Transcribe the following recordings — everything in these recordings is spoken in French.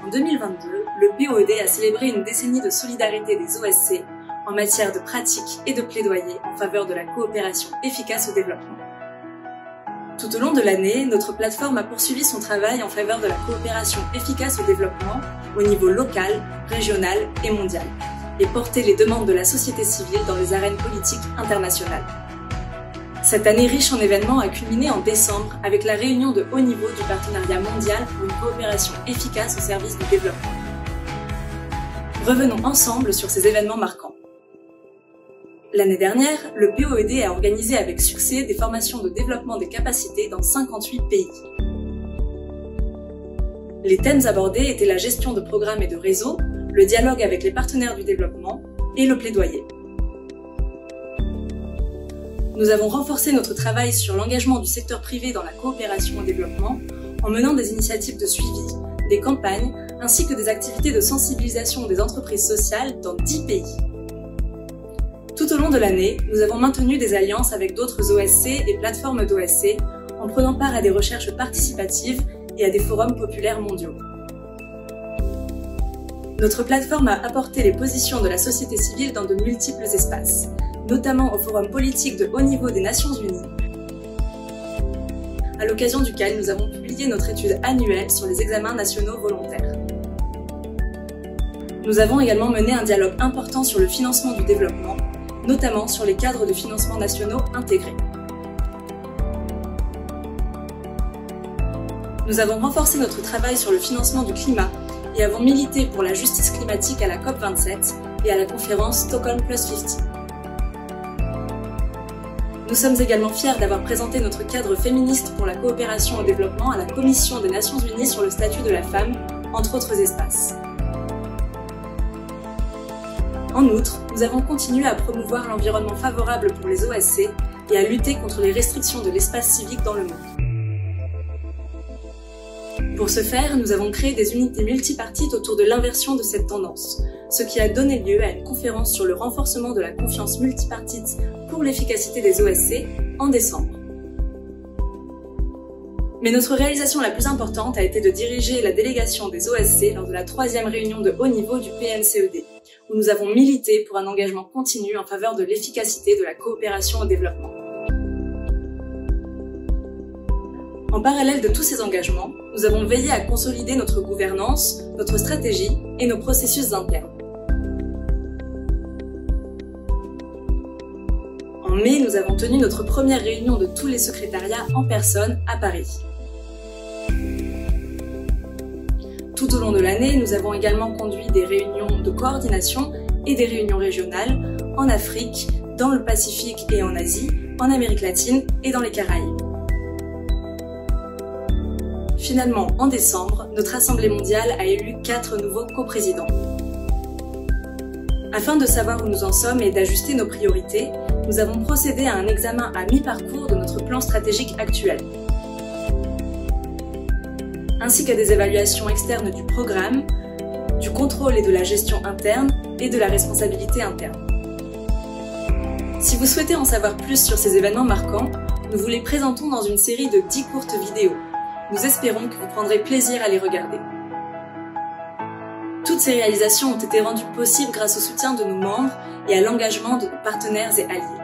En 2022, le POED a célébré une décennie de solidarité des OSC en matière de pratique et de plaidoyer en faveur de la coopération efficace au développement. Tout au long de l'année, notre plateforme a poursuivi son travail en faveur de la coopération efficace au développement au niveau local, régional et mondial, et porté les demandes de la société civile dans les arènes politiques internationales. Cette année riche en événements a culminé en décembre avec la réunion de haut niveau du partenariat mondial pour une coopération efficace au service du développement. Revenons ensemble sur ces événements marquants. L'année dernière, le POED a organisé avec succès des formations de développement des capacités dans 58 pays. Les thèmes abordés étaient la gestion de programmes et de réseaux, le dialogue avec les partenaires du développement et le plaidoyer. Nous avons renforcé notre travail sur l'engagement du secteur privé dans la coopération au développement en menant des initiatives de suivi, des campagnes ainsi que des activités de sensibilisation des entreprises sociales dans 10 pays. Tout au long de l'année, nous avons maintenu des alliances avec d'autres OSC et plateformes d'OSC en prenant part à des recherches participatives et à des forums populaires mondiaux. Notre plateforme a apporté les positions de la société civile dans de multiples espaces, notamment au Forum politique de haut niveau des Nations Unies, à l'occasion duquel nous avons publié notre étude annuelle sur les examens nationaux volontaires. Nous avons également mené un dialogue important sur le financement du développement, notamment sur les cadres de financement nationaux intégrés. Nous avons renforcé notre travail sur le financement du climat et avons milité pour la justice climatique à la COP27 et à la conférence Stockholm Plus 50. Nous sommes également fiers d'avoir présenté notre cadre féministe pour la coopération au développement à la Commission des Nations Unies sur le statut de la femme, entre autres espaces. En outre, nous avons continué à promouvoir l'environnement favorable pour les OSC et à lutter contre les restrictions de l'espace civique dans le monde. Pour ce faire, nous avons créé des unités multipartites autour de l'inversion de cette tendance, ce qui a donné lieu à une conférence sur le renforcement de la confiance multipartite pour l'efficacité des OSC en décembre. Mais notre réalisation la plus importante a été de diriger la délégation des OSC lors de la 3e réunion de haut niveau du PNCED, où nous avons milité pour un engagement continu en faveur de l'efficacité de la coopération au développement. En parallèle de tous ces engagements, nous avons veillé à consolider notre gouvernance, notre stratégie et nos processus internes. En mai, nous avons tenu notre première réunion de tous les secrétariats en personne à Paris. Tout au long de l'année, nous avons également conduit des réunions de coordination et des réunions régionales en Afrique, dans le Pacifique et en Asie, en Amérique latine et dans les Caraïbes. Finalement, en décembre, notre Assemblée mondiale a élu 4 nouveaux coprésidents. Afin de savoir où nous en sommes et d'ajuster nos priorités, nous avons procédé à un examen à mi-parcours de notre plan stratégique actuel, ainsi qu'à des évaluations externes du programme, du contrôle et de la gestion interne et de la responsabilité interne. Si vous souhaitez en savoir plus sur ces événements marquants, nous vous les présentons dans une série de 10 courtes vidéos. Nous espérons que vous prendrez plaisir à les regarder. Toutes ces réalisations ont été rendues possibles grâce au soutien de nos membres et à l'engagement de nos partenaires et alliés.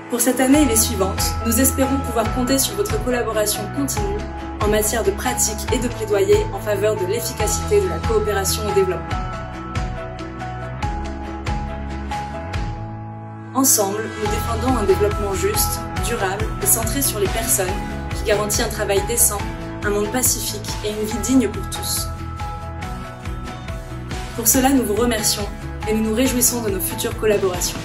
Pour cette année et les suivantes, nous espérons pouvoir compter sur votre collaboration continue en matière de pratique et de plaidoyer en faveur de l'efficacité de la coopération au développement. Ensemble, nous défendons un développement juste, durable et centré sur les personnes qui garantit un travail décent, un monde pacifique et une vie digne pour tous. Pour cela, nous vous remercions et nous nous réjouissons de nos futures collaborations.